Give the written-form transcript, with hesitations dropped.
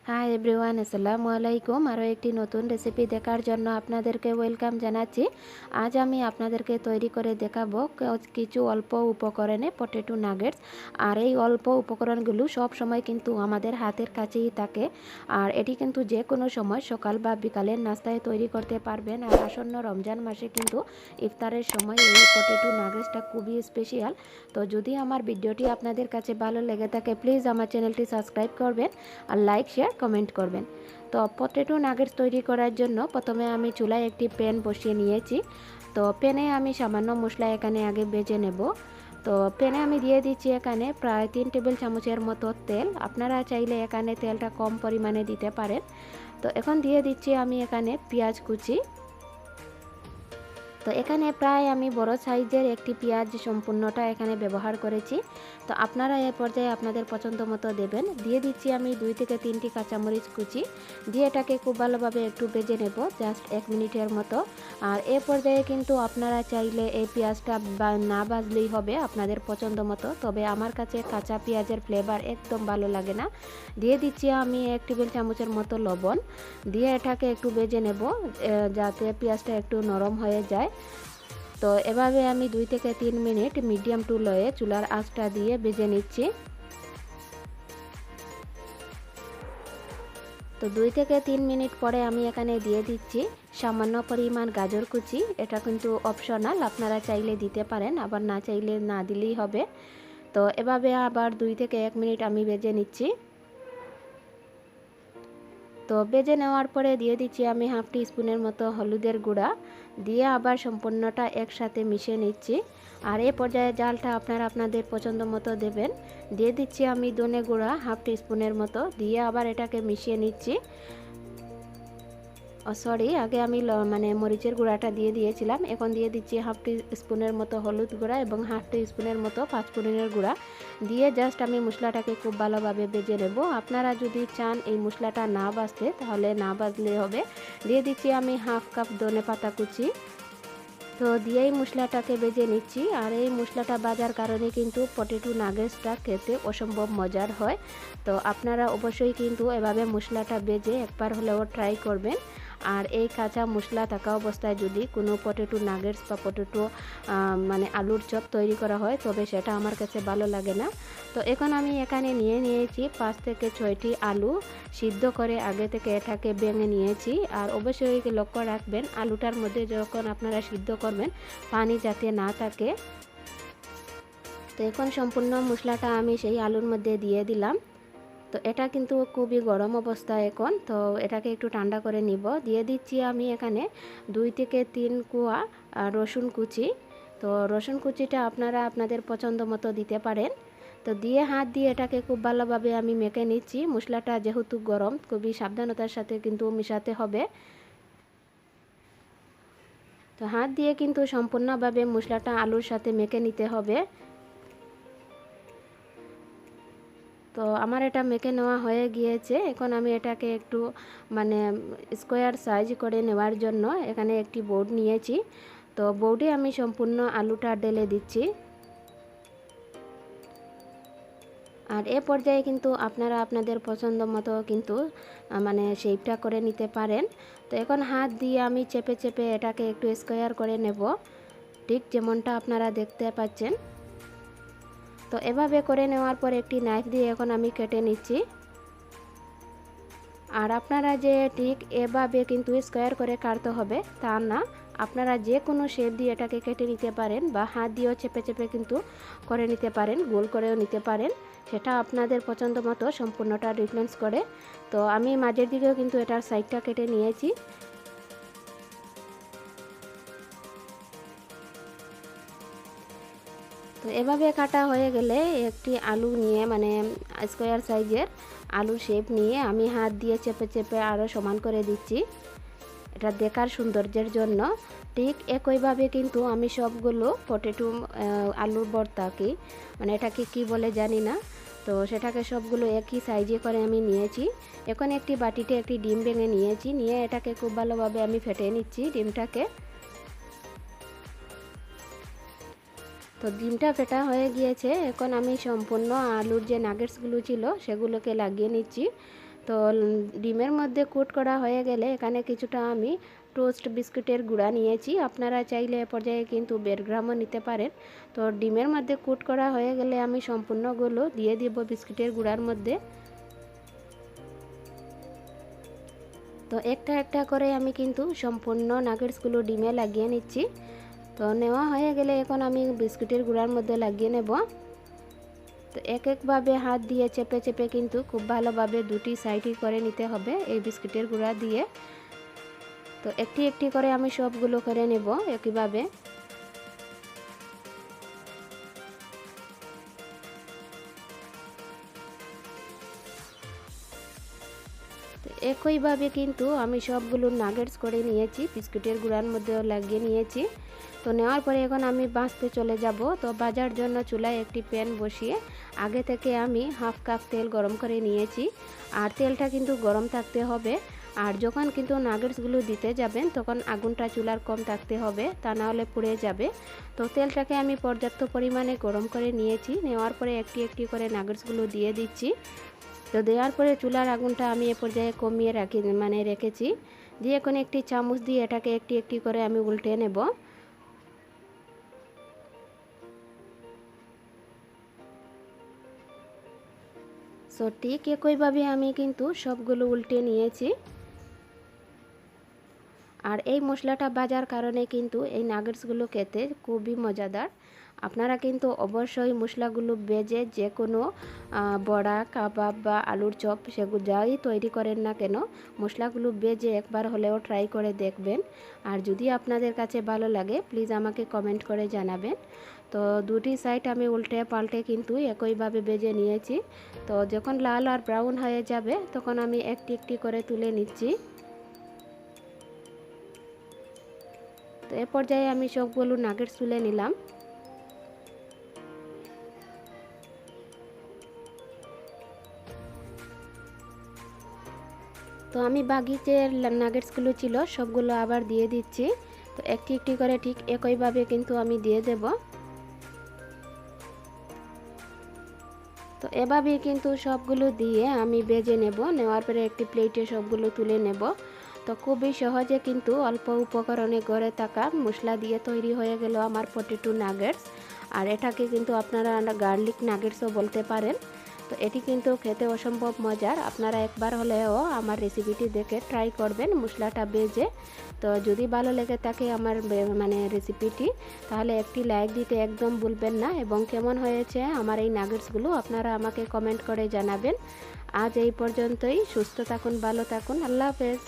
Hi everyone, আসসালামু আলাইকুম। আরও একটি নতুন রেসিপি দেখার জন্য আপনাদেরকে ওয়েলকাম জানাচ্ছি। আজ আমি আপনাদেরকে তৈরি করে দেখাবো কিছু অল্প উপকরণে পটেটো নাগেটস। আর এই অল্প উপকরণগুলো সব সময় কিন্তু আমাদের হাতের কাছেই থাকে। আর এটি কিন্তু যে কোনো সময় সকাল বা বিকালের নাস্তায় তৈরি করতে পারবেন। আর আসন্ন রমজান মাসে কিন্তু ইফতারের সময় এই পটেটো নাগেটসটা খুবই স্পেশাল। তো যদি আমার ভিডিওটি আপনাদের কাছে ভালো লেগে থাকে, প্লিজ আমার চ্যানেলটি সাবস্ক্রাইব করবেন আর লাইক শেয়ার কমেন্ট করবেন। তো পটেটো নাগেটস তৈরি করার জন্য প্রথমে আমি চুলায় একটি প্যান বসিয়ে নিয়েছি। তো প্যানে আমি সামান্য মশলা এখানে আগে ভেজে নেব। তো প্যানে আমি দিয়ে দিচ্ছি এখানে প্রায় 3 টেবিল চামচের মতো তেল। আপনারা চাইলে এখানে তেলটা কম পরিমাণে দিতে পারেন। তো এখন দিয়ে দিচ্ছি আমি এখানে পেঁয়াজ কুচি। তো এখানে প্রায় আমি বড় সাইজের একটি পেঁয়াজ সম্পূর্ণটা এখানে ব্যবহার করেছি। তো আপনারা এই পর্যায়ে আপনাদের পছন্দ মতো দেবেন। দিয়ে দিচ্ছি আমি 2 থেকে 3টি কাঁচামরিচ কুচি, দিয়ে এটাকে খুব ভালোভাবে একটু ভেজে নেব, জাস্ট 1 মিনিটের মতো। আর এই পর্যায়ে কিন্তু আপনারা চাইলে এই পেঁয়াজটা না ভাজলেই হবে, আপনাদের পছন্দ মতো। তবে আমার কাছে কাঁচা পেঁয়াজের ফ্লেভার একদম ভালো লাগে না। দিয়ে দিচ্ছি আমি 1 টেবিল চামচের মতো লবণ, দিয়ে এটাকে একটু ভেজে নেব যাতে পেঁয়াজটা একটু নরম হয়ে যায়। তো এভাবে আমি 2 থেকে 3 মিনিট মিডিয়াম টু লোয়ে চুলার আঁচটা দিয়ে ভেজে নিচ্ছি। তো 2 থেকে 3 মিনিট পরে আমি এখানে দিয়ে দিচ্ছি সামান্য পরিমাণ গাজর কুচি। এটা কিন্তু অপশনাল, আপনারা চাইলে দিতে পারেন, আবার না চাইলে না দিলেই হবে। তো এভাবে আবার 2 থেকে 1 মিনিট আমি ভেজে নিচ্ছি। তো ভেজে নেওয়ার পরে দিয়ে দিচ্ছি আমি হাফ টি স্পুনের মতো হলুদের গুঁড়া, দিয়ে আবার সম্পূর্ণটা একসাথে মিশিয়ে নিচ্ছি। আর এই পর্যায়ে জালটা আপনারা আপনাদের পছন্দ মতো দেবেন। দিয়ে দিচ্ছি আমি ধনে গুঁড়া হাফ টি স্পুনের মতো, দিয়ে আবার এটাকে মিশিয়ে নিচ্ছি। আগে আমি মরিচের গুঁড়াটা দিয়ে দিয়েছিলাম। এখন দিয়ে দিচ্ছি হাফ টি স্পুনের মতো হলুদ গুঁড়া এবং হাফ টি স্পুনের মতো পাঁচফোড়নের গুঁড়া, দিয়ে জাস্ট আমি মশলাটাকে খুব ভালোভাবে ভেজে নেব। আপনারা যদি চান এই মশলাটা না ভাজতে, তাহলে না ভাজলে হবে। দিয়ে দিচ্ছি আমি হাফ কাপ ধনে পাতা কুচি। তো দিয়েই মশলাটাকে ভেজে নিচ্ছি। আর এই মশলাটা ভাজার কারণে কিন্তু পটেটো নাগেটসটা খেতে অসম্ভব মজার হয়। তো আপনারা অবশ্যই কিন্তু এভাবে মশলাটা ভেজে একবার হলেও ট্রাই করবেন। আর এই কাঁচা মশলা থাকা অবস্থায় যদি কোনো পটেটো নাগেটস বা পটেটো আলুর চপ তৈরি করা হয়, তবে সেটা আমার কাছে ভালো লাগে না। তো এখন আমি এখানে নিয়েছি 5 থেকে 6টি আলু, সিদ্ধ করে আগে থেকে এটাকে ভেঙে নিয়েছি। আর অবশ্যই লক্ষ্য রাখবেন আলুটার মধ্যে যখন আপনারা সিদ্ধ করবেন পানি যাতে না থাকে। তো এখন সম্পূর্ণ মশলাটা আমি সেই আলুর মধ্যে দিয়ে দিলাম। তো এটা কিন্তু খুবই গরম অবস্থা এখন, তো এটাকে একটু ঠান্ডা করে নিব। দিয়ে দিচ্ছি আমি এখানে 2 থেকে 3 কোয়া রসুন কুচি। তো রসুন কুচিটা আপনারা আপনাদের পছন্দ মতো দিতে পারেন। তো দিয়ে হাত দিয়ে এটাকে খুব ভালোভাবে আমি মেখে নিচ্ছি। মশলাটা যেহেতু গরম, খুবই সাবধানতার সাথে কিন্তু মেশাতে হবে। তো হাত দিয়ে কিন্তু সম্পূর্ণভাবে মশলাটা আলুর সাথে মেখে নিতে হবে। তো আমার এটা মেখে নেওয়া হয়ে গিয়েছে। এখন আমি এটাকে একটু স্কোয়ার সাইজ করে নেওয়ার জন্য এখানে একটি বোর্ড নিয়েছি। তো বোর্ডে আমি সম্পূর্ণ আলুটা ঢেলে দিচ্ছি। আর এ পর্যায়ে কিন্তু আপনারা আপনাদের পছন্দ মতো কিন্তু শেপটা করে নিতে পারেন। তো এখন হাত দিয়ে আমি চেপে চেপে এটাকে একটু স্কোয়ার করে নেব, ঠিক যেমনটা আপনারা দেখতে পাচ্ছেন। তো এভাবে করে নেওয়ার পর একটি নাইফ দিয়ে এখন আমি কেটে নিচ্ছি। আর আপনারা যে ঠিক এভাবে কিন্তু স্কোয়ার করে কাটতে হবে তা না, আপনারা যে কোনো শেপ দিয়ে এটাকে কেটে নিতে পারেন, বা হাত দিয়েও চেপে চেপে কিন্তু করে নিতে পারেন, গোল করেও নিতে পারেন। সেটা আপনাদের পছন্দ মতো সম্পূর্ণটা ডিফারেন্স করে। তো আমি মাঝের দিকেও কিন্তু এটার সাইডটা কেটে নিয়েছি। তো এভাবে কাটা হয়ে গেলে একটি আলু নিয়ে স্কোয়ার সাইজের আলুর শেপ নিয়ে আমি হাত দিয়ে চেপে চেপে আরও সমান করে দিচ্ছি, এটা দেখার সৌন্দর্যের জন্য। ঠিক একইভাবে কিন্তু আমি সবগুলো পটেটো আলুর ভর্তা এটাকে কি বলে জানি না, তো সেটাকে সবগুলো একই সাইজে করে আমি নিয়েছি। এখন একটি বাটিতে একটি ডিম ভেঙে নিয়েছি, নিয়ে এটাকে খুব ভালোভাবে আমি ফেটে নিচ্ছি ডিমটাকে। তো ডিমটা ফেটা হয়ে গিয়েছে। এখন আমি সম্পূর্ণ আলুর যে নাগেটসগুলো ছিল সেগুলোকে লাগিয়ে নিচ্ছি। তো ডিমের মধ্যে কোট করা হয়ে গেলে এখানে কিছুটা আমি টোস্ট বিস্কুটের গুঁড়া নিয়েছি। আপনারা চাইলে এ পর্যায়ে কিন্তু বেরগ্রামও নিতে পারেন। তো ডিমের মধ্যে কোট করা হয়ে গেলে আমি সম্পূর্ণগুলো দিয়ে দিব বিস্কুটের গুঁড়ার মধ্যে। তো একটা একটা করে আমি কিন্তু সম্পূর্ণ নাগেটসগুলো ডিমে লাগিয়ে নিচ্ছি। তো নেওয়া হয়ে গেলে এখন আমি বিস্কুটের গুঁড়ার মধ্যে লাগিয়ে নেব। তো এক একভাবে হাত দিয়ে চেপে চেপে কিন্তু খুব ভালোভাবে দুটি সাইডই করে নিতে হবে এই বিস্কুটের গুঁড়া দিয়ে। তো একটি একটি করে আমি সবগুলো করে নেব একইভাবে। তো একইভাবে কিন্তু আমি সবগুলো নাগেটস করে নিয়েছি, বিস্কুটের গুঁড়ার মধ্যে লাগিয়ে নিয়েছি। তো নেওয়ার পরে এখন আমি ভাজতে চলে যাব। তো ভাজার জন্য চুলায় একটি প্যান বসিয়ে আগে থেকে আমি হাফ কাপ তেল গরম করে নিয়েছি। আর তেলটা কিন্তু গরম থাকতে হবে। আর যখন কিন্তু নাগেটসগুলো দিতে যাবেন তখন আগুনটা চুলার কম থাকতে হবে, তা না হলে পুড়ে যাবে। তো তেলটাকে আমি পর্যাপ্ত পরিমাণে গরম করে নিয়েছি। নেওয়ার পরে একটি একটি করে নাগেটসগুলো দিয়ে দিচ্ছি। তো দেওয়ার পরে চুলার আগুনটা আমি এ পর্যায়ে কমিয়ে রেখেছি। দিয়ে এখন একটি চামচ দিয়ে এটাকে একটি একটি করে আমি উল্টে নেব। সো ঠিক একইভাবে আমি কিন্তু সবগুলো উল্টে নিয়েছি। আর এই মশলাটা ভাজার কারণে কিন্তু এই নাগেটসগুলো খেতে খুবই মজাদার। আপনারা কিন্তু অবশ্যই মশলাগুলো ভেজে যে কোনো বড়া, কাবাব বা আলুর চপ সেগুলো যাই তৈরি করেন না কেন, মশলাগুলো ভেজে একবার হলেও ট্রাই করে দেখবেন। আর যদি আপনাদের কাছে ভালো লাগে প্লিজ আমাকে কমেন্ট করে জানাবেন। তো দুটি সাইড আমি উল্টে পাল্টে কিন্তু একইভাবে ভেজে নিয়েছি। তো যখন লাল আর ব্রাউন হয়ে যাবে তখন আমি একটি একটি করে তুলে নিচ্ছি। তো এ পর্যায়ে আমি সবগুলো নাগেটস তুলে নিলাম। তো আমি বাকি যে নাগেটসগুলো ছিল সবগুলো আবার দিয়ে দিচ্ছি। তো একটি একটি করে ঠিক একইভাবে কিন্তু আমি দিয়ে দেব। তো এভাবেই কিন্তু সবগুলো দিয়ে আমি ভেজে নেব। নেওয়ার পরে একটি প্লেটে সবগুলো তুলে নেব। তো খুবই সহজে কিন্তু অল্প উপকরণে গড়ে থাকা মশলা দিয়ে তৈরি হয়ে গেল আমার পটেটো নাগেটস। আর এটাকে কিন্তু আপনারা গার্লিক নাগেটসও বলতে পারেন। তো এটি কিন্তু খেতে অসম্ভব মজার। আপনারা একবার হলেও আমার রেসিপিটি দেখে ট্রাই করবেন মশলাটা ভেজে। তো যদি ভালো লেগে থাকে আমার রেসিপিটি, তাহলে একটি লাইক দিতে একদম ভুলবেন না। এবং কেমন হয়েছে আমার এই নাগেটসগুলো আপনারা আমাকে কমেন্ট করে জানাবেন। আজ এই পর্যন্তই। সুস্থ থাকুন, ভালো থাকুন, আল্লাহ হাফেজ।